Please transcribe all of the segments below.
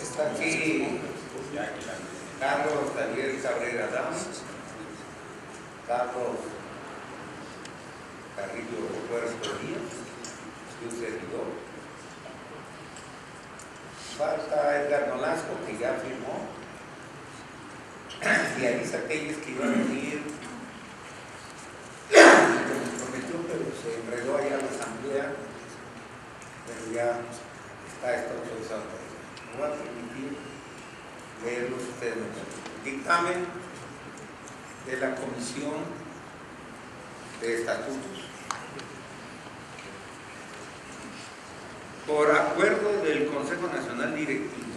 Está aquí Carlos Daniel Cabrera Dams, Carlos Carrillo Puerto Díaz, y un servidor. Falta Edgar Nolasco, que ya firmó, y Alisa Telles, que iba a venir, que nos prometió, pero se enredó allá en la asamblea, pero ya está esto autorizado. Me voy a permitir leerlos ustedes. Dictamen de la Comisión de Estatutos. Por acuerdo del Consejo Nacional Directivo,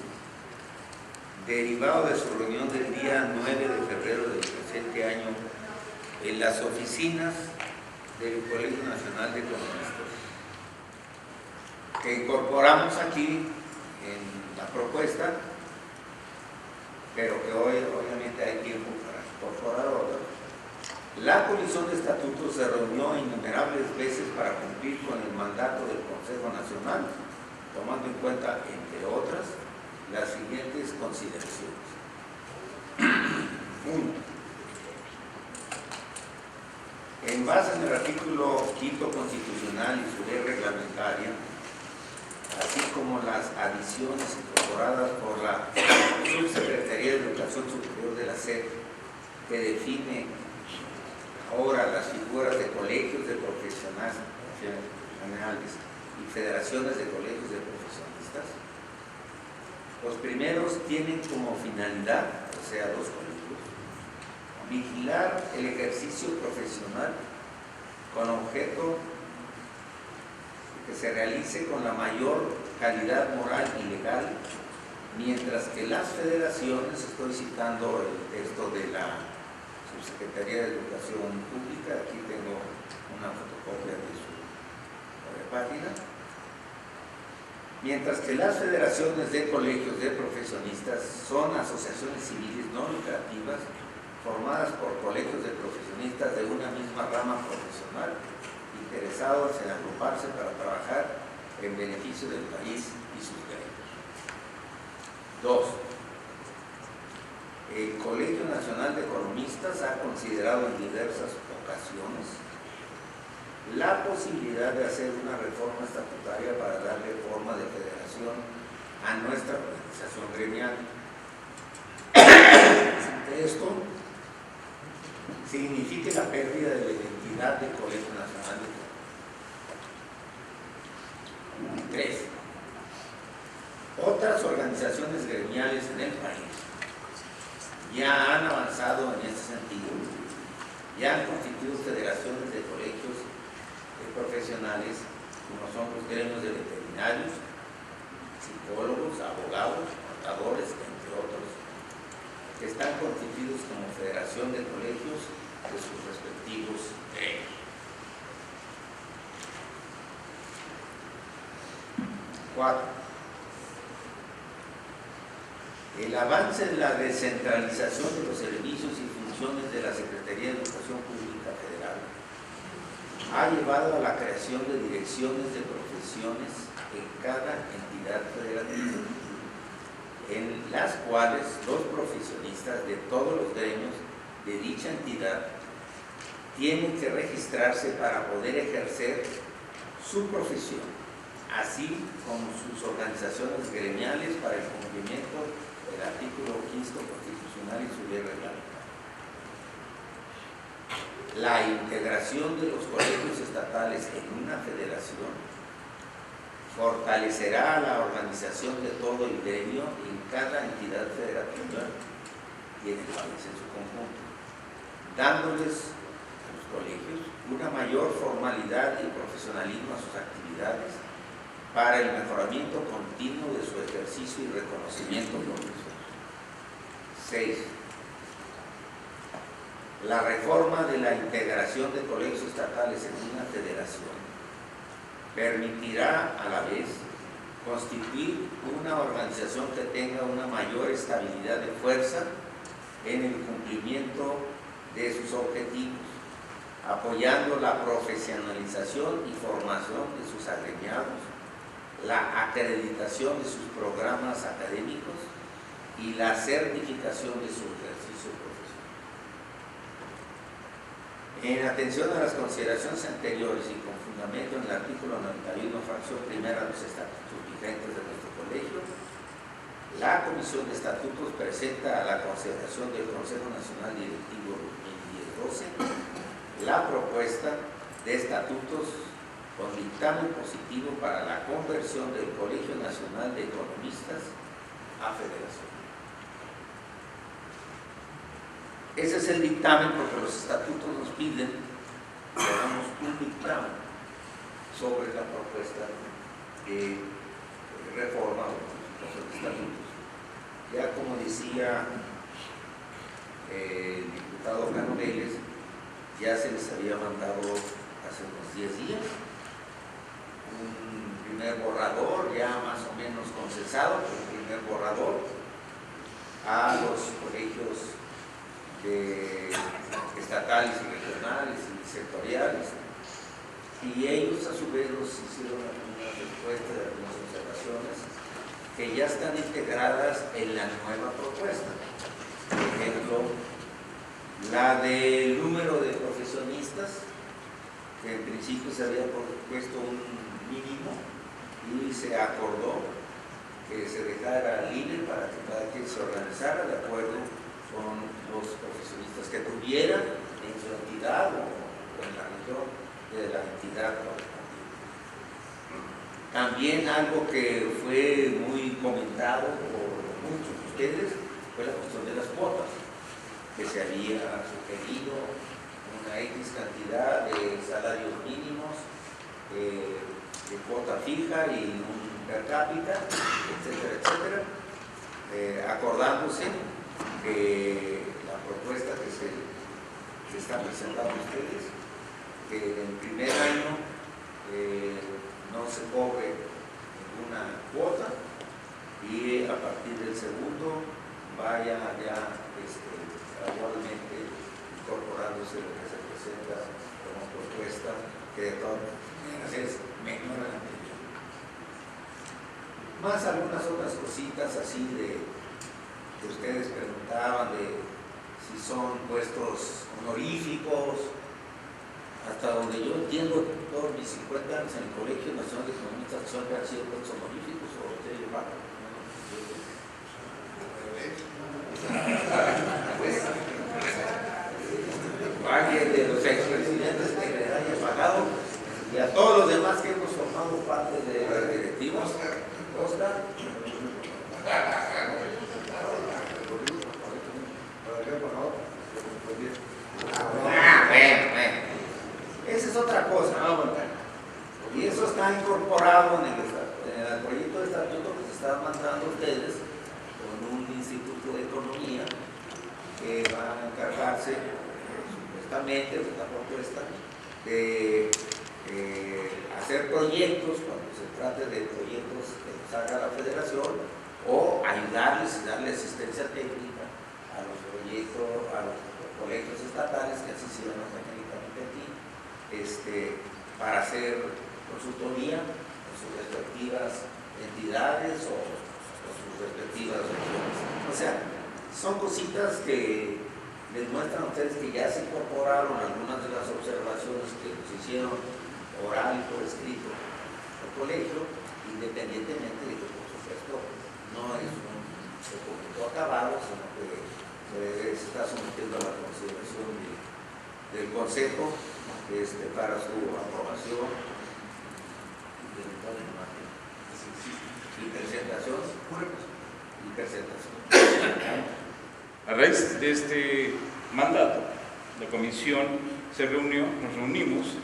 derivado de su reunión del día 9 de febrero del presente año en las oficinas del Colegio Nacional de Economistas, que incorporamos aquí en la propuesta, pero que hoy obviamente hay tiempo para incorporar otra. La Comisión de Estatutos se reunió innumerables veces para cumplir con el mandato del Consejo Nacional, tomando en cuenta, entre otras, las siguientes consideraciones. 1. En base en el artículo 5 constitucional y su ley reglamentaria, así como las adiciones incorporadas por la Subsecretaría de Educación Superior de la SEP, que define ahora las figuras de colegios de profesionales generales y federaciones de colegios de profesionistas. Los primeros tienen como finalidad, o sea, los colegios, vigilar el ejercicio profesional con objeto que se realice con la mayor calidad moral y legal, mientras que las federaciones, estoy citando el texto de la Subsecretaría de Educación Pública, aquí tengo una fotocopia de su página, mientras que las federaciones de colegios de profesionistas son asociaciones civiles no lucrativas formadas por colegios de profesionistas de una misma rama profesional, interesados en agruparse para trabajar en beneficio del país y sus gremios. 2. El Colegio Nacional de Economistas ha considerado en diversas ocasiones la posibilidad de hacer una reforma estatutaria para darle forma de federación a nuestra organización gremial. Esto significa la pérdida de la identidad del Colegio Nacional de Economistas. 3. Otras organizaciones gremiales en el país ya han avanzado en este sentido, ya han constituido federaciones de colegios profesionales, como son los gremios de veterinarios, psicólogos, abogados, contadores, entre otros, que están constituidos como federación de colegios de sus respectivos gremios. 4. El avance en la descentralización de los servicios y funciones de la Secretaría de Educación Pública Federal ha llevado a la creación de direcciones de profesiones en cada entidad federativa, en las cuales los profesionistas de todos los gremios de dicha entidad tienen que registrarse para poder ejercer su profesión, así como sus organizaciones gremiales para el cumplimiento del artículo 15 constitucional y su ley reglamentaria. La integración de los colegios estatales en una federación fortalecerá a la organización de todo el gremio en cada entidad federativa y en el país en su conjunto, dándoles a los colegios una mayor formalidad y profesionalismo a sus actividades para el mejoramiento continuo de su ejercicio y reconocimiento profesional. 6. La reforma de la integración de colegios estatales en una federación permitirá a la vez constituir una organización que tenga una mayor estabilidad de fuerza en el cumplimiento de sus objetivos, apoyando la profesionalización y formación de sus agremiados, la acreditación de sus programas académicos y la certificación de su ejercicio profesional. En atención a las consideraciones anteriores y con fundamento en el artículo 91, fracción primera de los estatutos vigentes de nuestro colegio, la Comisión de Estatutos presenta a la consideración del Consejo Nacional Directivo 2010-12 la propuesta de estatutos con dictamen positivo para la conversión del Colegio Nacional de Economistas a federación. Ese es el dictamen, porque los estatutos nos piden que hagamos un dictamen sobre la propuesta de reforma o los estatutos. Ya como decía el diputado Cano Vélez, ya se les había mandado hace unos 10 días un primer borrador, ya más o menos consensado, un primer borrador a los colegios estatales y regionales y sectoriales, y ellos a su vez nos hicieron algunas respuestas de algunas observaciones que ya están integradas en la nueva propuesta. Por ejemplo, la del número de profesionistas, que en principio se había puesto un mínimo y se acordó que se dejara libre para que cada quien se organizara de acuerdo con los profesionistas que tuvieran en su entidad o en la región de la entidad correspondiente. También algo que fue muy comentado por muchos de ustedes fue la cuestión de las cuotas, que se había sugerido una X cantidad de salarios mínimos, de cuota fija y un per cápita, etcétera, etcétera, acordándose que la propuesta que se está presentando a ustedes, que en el primer año no se cobre ninguna cuota y a partir del segundo vaya ya gradualmente incorporándose lo que se presenta como propuesta, que de todas maneras es menor a la anterior. Más algunas otras cositas así que ustedes preguntaban de si son puestos honoríficos, hasta donde yo entiendo todos mis 50 años en el Colegio Nacional de Economistas siempre han sido puestos honoríficos o ustedes lo pagan. Pues, alguien de los expresidentes que le haya pagado y a todos los demás que hemos formado parte de las directivas, Oscar. Esa es otra cosa. Y eso está incorporado en el proyecto de estatuto que se está mandando a ustedes con un instituto de economía que va a encargarse supuestamente de esta propuesta de hacer proyectos cuando se trate de proyectos que nos haga la federación o ayudarles y darle asistencia técnica a los proyectos, a los colegios estatales que así se llaman técnicamente aquí, para hacer consultoría en sus respectivas entidades o sus respectivas regiones. O sea, son cositas que les muestran a ustedes que ya se incorporaron algunas de las observaciones que nos hicieron oral y por escrito al colegio, independientemente de que, por supuesto, no es un documento acabado, sino que se está sometiendo a la consideración del Consejo para su aprobación y presentación. A raíz de este mandato, la comisión nos reunimos,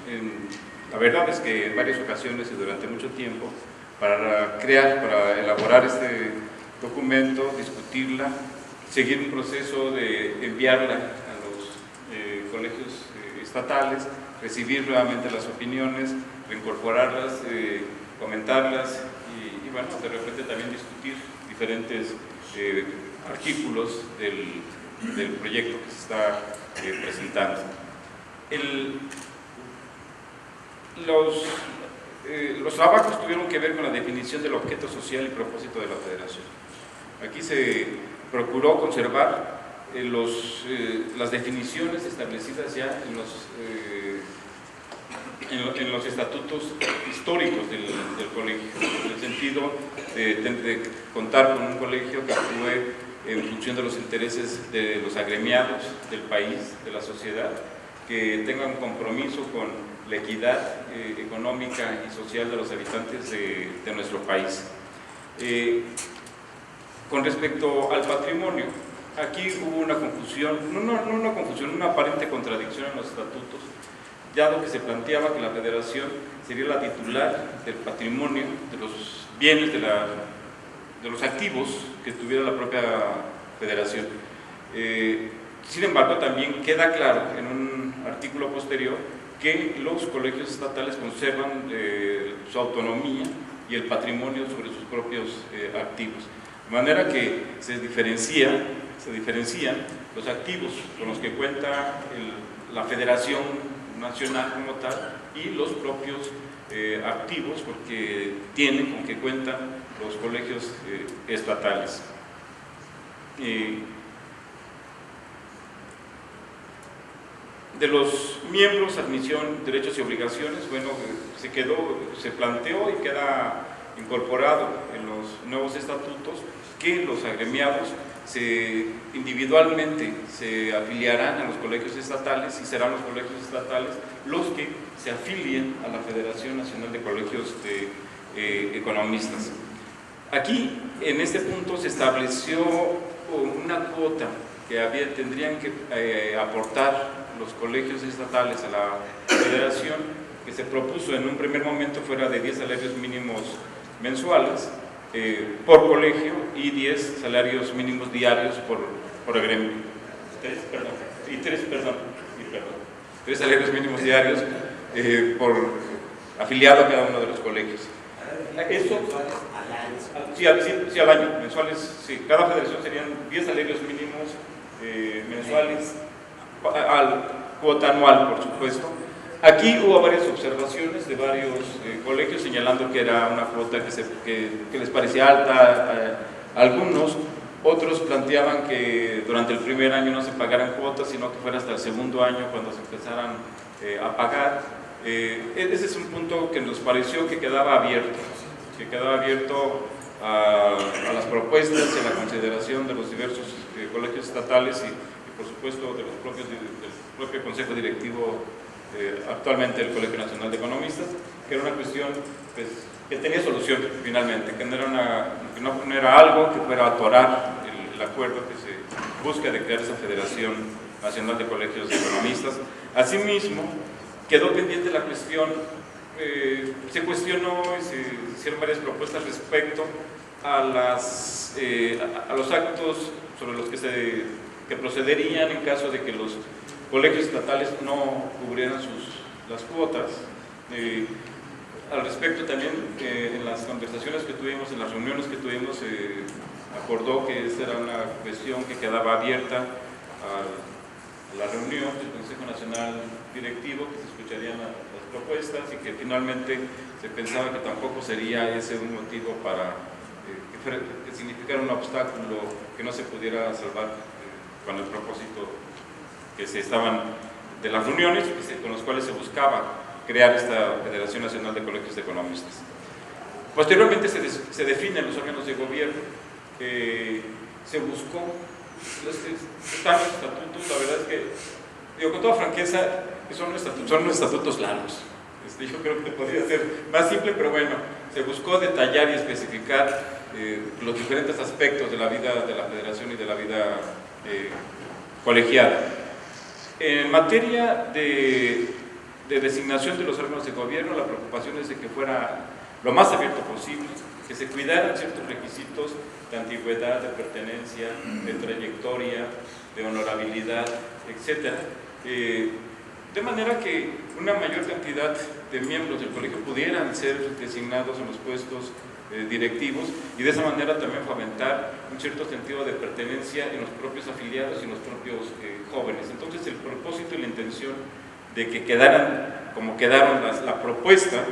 la verdad es que en varias ocasiones y durante mucho tiempo, para elaborar este documento, discutirla, seguir un proceso de enviarla a los colegios estatales, recibir nuevamente las opiniones, reincorporarlas, comentarlas y bueno, de repente también discutir diferentes artículos del proyecto que se está presentando. Los trabajos tuvieron que ver con la definición del objeto social y propósito de la federación. Aquí se procuró conservar las definiciones establecidas ya en los estatutos históricos del colegio, en el sentido de contar con un colegio que actúe en función de los intereses de los agremiados del país, de la sociedad, que tenga un compromiso con la equidad económica y social de los habitantes de nuestro país. Con respecto al patrimonio, aquí hubo una confusión, una aparente contradicción en los estatutos, dado que se planteaba que la federación sería la titular del patrimonio, de los bienes, de los activos que tuviera la propia federación. Sin embargo, también queda claro en un artículo posterior que los colegios estatales conservan su autonomía y el patrimonio sobre sus propios activos. De manera que se diferencian los activos con los que cuenta la Federación Nacional como tal y los propios activos porque tienen con que cuentan los colegios estatales. De los miembros, admisión, derechos y obligaciones, bueno, se planteó y queda incorporado en los nuevos estatutos que los agremiados individualmente se afiliarán a los colegios estatales y serán los colegios estatales los que se afilien a la Federación Nacional de Colegios de Economistas. Aquí, en este punto, se estableció una cuota que tendrían que aportar los colegios estatales a la Federación, que se propuso en un primer momento fuera de 10 salarios mínimos mensuales por colegio y 10 salarios mínimos diarios por agremio. 3 salarios mínimos diarios por afiliado a cada uno de los colegios. Eso, sí, al año, mensuales, sí. Cada federación serían 10 salarios mínimos mensuales, cuota anual, por supuesto. Aquí hubo varias observaciones de varios colegios señalando que era una cuota que les parecía alta a algunos. Otros planteaban que durante el primer año no se pagaran cuotas, sino que fuera hasta el segundo año cuando se empezaran a pagar. Ese es un punto que nos pareció que quedaba abierto a las propuestas y a la consideración de los diversos colegios estatales y por supuesto del propio Consejo Directivo actualmente del Colegio Nacional de Economistas, que era una cuestión pues, que tenía solución finalmente, que no era algo que fuera a atorar el acuerdo que se busca de crear esa Federación Nacional de Colegios de Economistas. Asimismo, quedó pendiente la cuestión, se cuestionó y se hicieron varias propuestas respecto a los actos sobre los que procederían en caso de que los colegios estatales no cubrieran las cuotas. Al respecto también, en las conversaciones que tuvimos, en las reuniones que tuvimos, se acordó que esa era una cuestión que quedaba abierta a la reunión del Consejo Nacional Directivo, que se escucharían las propuestas y que finalmente se pensaba que tampoco sería ese un motivo para que significara un obstáculo que no se pudiera salvar con el propósito que se estaban de las reuniones con los cuales se buscaba crear esta Federación Nacional de Colegios de Economistas. Posteriormente se definen los órganos de gobierno, se buscó, están los estatutos, la verdad es que, digo con toda franqueza, son unos estatutos largos. Yo creo que podría ser más simple, pero bueno, se buscó detallar y especificar los diferentes aspectos de la vida de la Federación y de la vida colegiada. En materia de designación de los órganos de gobierno, la preocupación es de que fuera lo más abierto posible, que se cuidaran ciertos requisitos de antigüedad, de pertenencia, de trayectoria, de honorabilidad, etc. De manera que una mayor cantidad de miembros del colegio pudieran ser designados en los puestos directivos y de esa manera también fomentar un cierto sentido de pertenencia en los propios afiliados y en los propios jóvenes. Entonces el propósito y la intención de que quedaran como quedaron la propuesta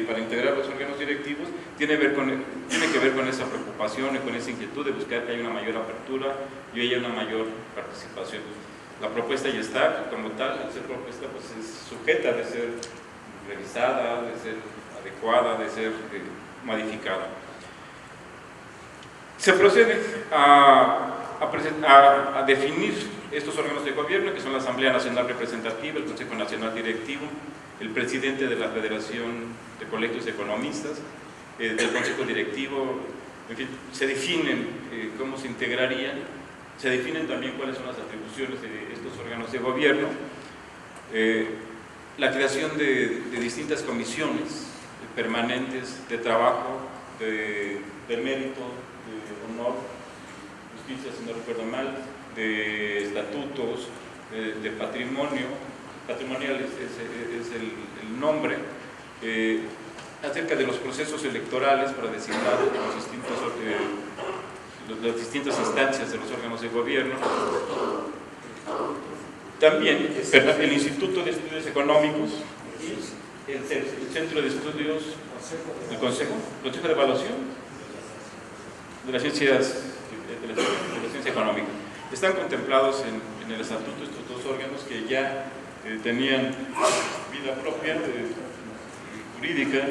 para integrar los órganos directivos, tiene que ver con esa preocupación y con esa inquietud de buscar que haya una mayor apertura y haya una mayor participación. La propuesta ya está, como tal, al ser propuesta, pues es sujeta de ser revisada, de ser adecuada, de ser modificada. Se procede a definir estos órganos de gobierno, que son la Asamblea Nacional Representativa, el Consejo Nacional Directivo, el presidente de la Federación de Colegios de Economistas, del Consejo Directivo. En fin, se definen cómo se integrarían, se definen también cuáles son las atribuciones de estos órganos de gobierno, la creación de distintas comisiones permanentes de trabajo, de mérito, de honor, justicia, si no recuerdo mal, de estatutos, de patrimonio, patrimonial es el nombre, acerca de los procesos electorales para designar las distintas instancias de los órganos de gobierno. También el Instituto de Estudios Económicos, el Centro de Estudios, el Consejo de Evaluación de las Ciencias Económicas. Están contemplados en el estatuto estos dos órganos que ya tenían vida propia, jurídica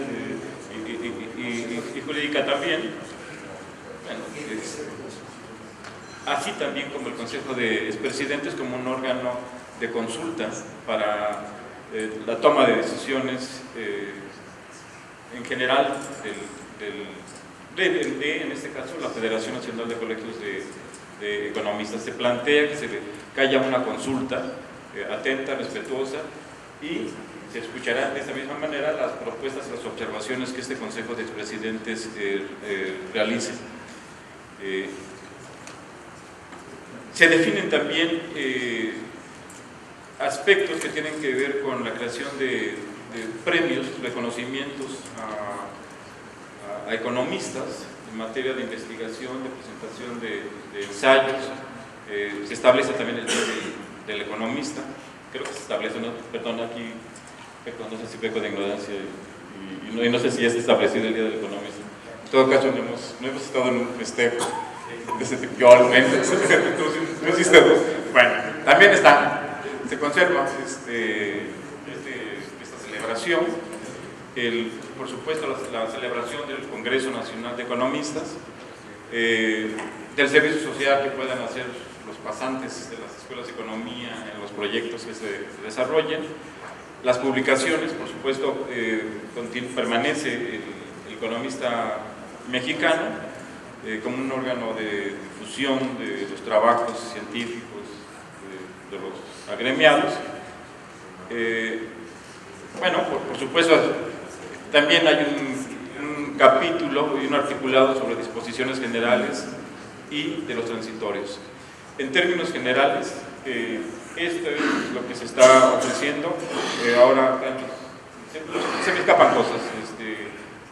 y jurídica también. Bueno, así también como el Consejo de Expresidentes como un órgano de consulta para la toma de decisiones en general en este caso, la Federación Nacional de Colegios de Economistas. Se plantea que haya una consulta atenta, respetuosa, y se escucharán de esta misma manera las propuestas y las observaciones que este Consejo de Expresidentes realice. Se definen también aspectos que tienen que ver con la creación de premios, reconocimientos a economistas en materia de investigación, de presentación de ensayos. Se establece también el Día del Economista, creo que se establece, ¿no? Perdón, aquí no sé si peco de ignorancia y no sé si ya está establecido el Día del Economista. En todo caso, no hemos estado en un festejo de ese tipo. Yo al menos no existe. Bueno, también se conserva esta celebración, por supuesto la celebración del Congreso Nacional de Economistas, del servicio social que puedan hacer los pasantes de las escuelas de economía en los proyectos que se desarrollen, las publicaciones, por supuesto, permanece el economista mexicano como un órgano de difusión de los trabajos científicos de los agremiados. Bueno, por supuesto, también hay un capítulo y un articulado sobre disposiciones generales y de los transitorios. En términos generales, esto es lo que se está ofreciendo. Ahora se me escapan cosas.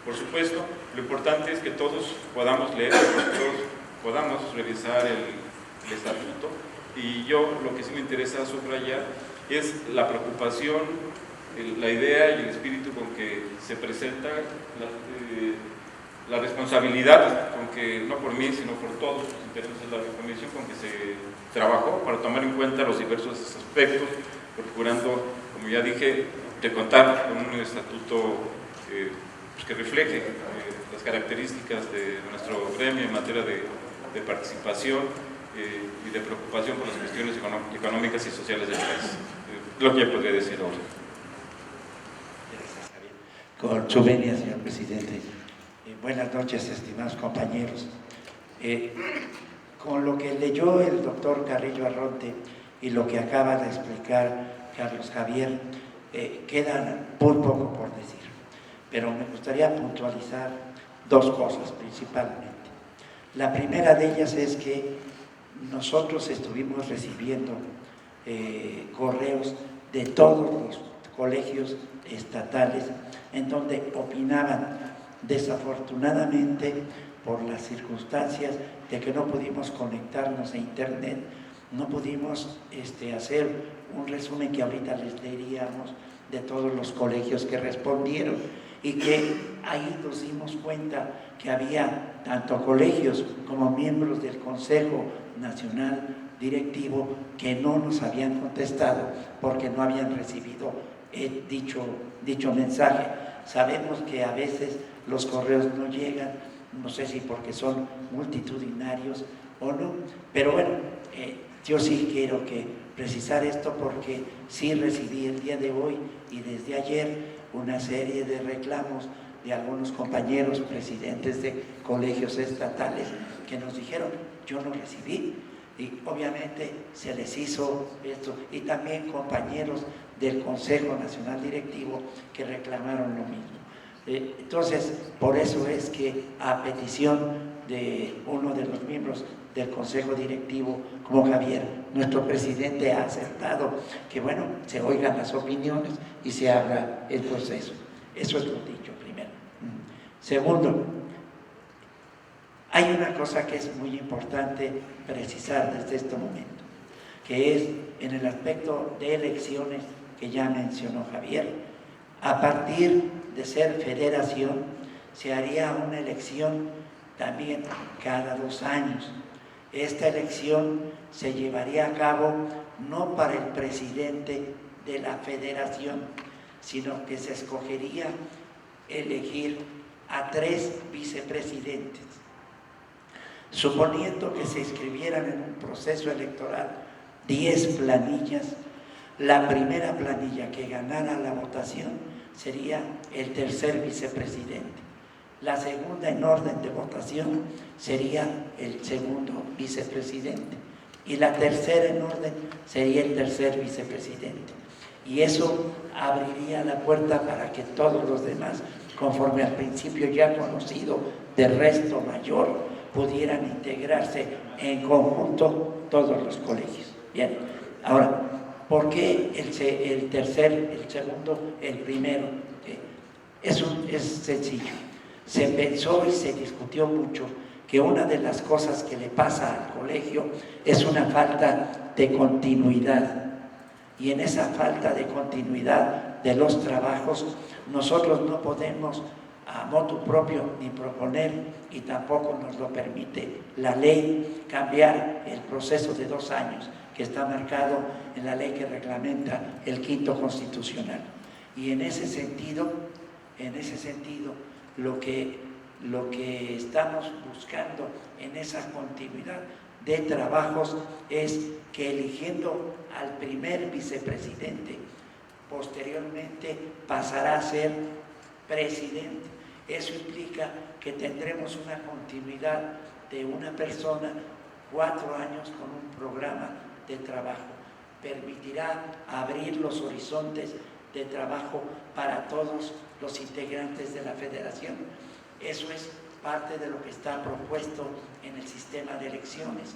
Por supuesto, lo importante es que todos podamos leer, que todos podamos revisar el estatuto. Y yo lo que sí me interesa subrayar es la preocupación, la idea y el espíritu con que se presenta la responsabilidad con que, no por mí, sino por todos los intereses de la comisión, con que se trabajó para tomar en cuenta los diversos aspectos, procurando, como ya dije, de contar con un estatuto que refleje las características de nuestro gremio en materia de participación y de preocupación por las cuestiones económicas y sociales del país. Lo que yo podría decir ahora. Con su venia, señor presidente. Buenas noches, estimados compañeros. Con lo que leyó el doctor Carrillo Arronte y lo que acaba de explicar Carlos Javier, quedan muy poco por decir, pero me gustaría puntualizar dos cosas principalmente. La primera de ellas es que nosotros estuvimos recibiendo correos de todos los colegios estatales en donde opinaban. Desafortunadamente, por las circunstancias de que no pudimos conectarnos a internet, no pudimos hacer un resumen que ahorita les leeríamos de todos los colegios que respondieron, y que ahí nos dimos cuenta que había tanto colegios como miembros del Consejo Nacional Directivo que no nos habían contestado porque no habían recibido dicho mensaje. Sabemos que a veces los correos no llegan, no sé si porque son multitudinarios o no, pero bueno, yo sí quiero precisar esto porque sí recibí el día de hoy y desde ayer una serie de reclamos de algunos compañeros presidentes de colegios estatales que nos dijeron, yo no recibí, y obviamente se les hizo esto, y también compañeros del Consejo Nacional Directivo que reclamaron lo mismo. Entonces, por eso es que a petición de uno de los miembros del Consejo Directivo, como Javier, nuestro presidente, ha aceptado que, bueno, se oigan las opiniones y se haga el proceso. Eso es lo dicho primero. Segundo, hay una cosa que es muy importante precisar desde este momento, que es en el aspecto de elecciones que ya mencionó Javier. A partir de ser federación, se haría una elección también cada 2 años. Esta elección se llevaría a cabo no para el presidente de la federación, sino que se escogería elegir a 3 vicepresidentes. Suponiendo que se inscribieran en un proceso electoral 10 planillas, la primera planilla que ganara la votación sería el tercer vicepresidente. La segunda en orden de votación sería el segundo vicepresidente y la tercera en orden sería el tercer vicepresidente. Y eso abriría la puerta para que todos los demás, conforme al principio ya conocido de resto mayor, pudieran integrarse en conjunto todos los colegios. Bien, ahora, ¿por qué el tercer, el segundo, el primero? Es sencillo. Se pensó y se discutió mucho que una de las cosas que le pasa al colegio es una falta de continuidad. Y en esa falta de continuidad de los trabajos, nosotros no podemos a motu propio ni proponer, y tampoco nos lo permite la ley, cambiar el proceso de 2 años que está marcado en la ley que reglamenta el quinto constitucional. Y en ese sentido, lo que estamos buscando en esa continuidad de trabajos es que eligiendo al primer vicepresidente, posteriormente pasará a ser presidente. Eso implica que tendremos una continuidad de una persona 4 años con un programa de trabajo. Permitirá abrir los horizontes de trabajo para todos los integrantes de la federación. Eso es parte de lo que está propuesto en el sistema de elecciones.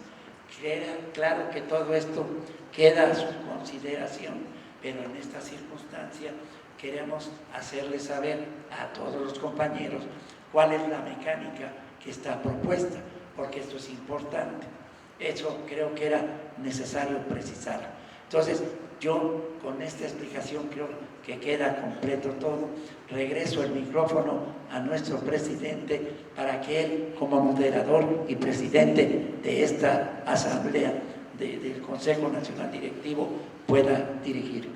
Claro que todo esto queda a su consideración, pero en esta circunstancia queremos hacerles saber a todos los compañeros cuál es la mecánica que está propuesta, porque esto es importante. Eso creo que era necesario precisarlo. Entonces, yo con esta explicación creo que queda completo todo. Regreso el micrófono a nuestro presidente para que él, como moderador y presidente de esta asamblea del Consejo Nacional Directivo, pueda dirigir.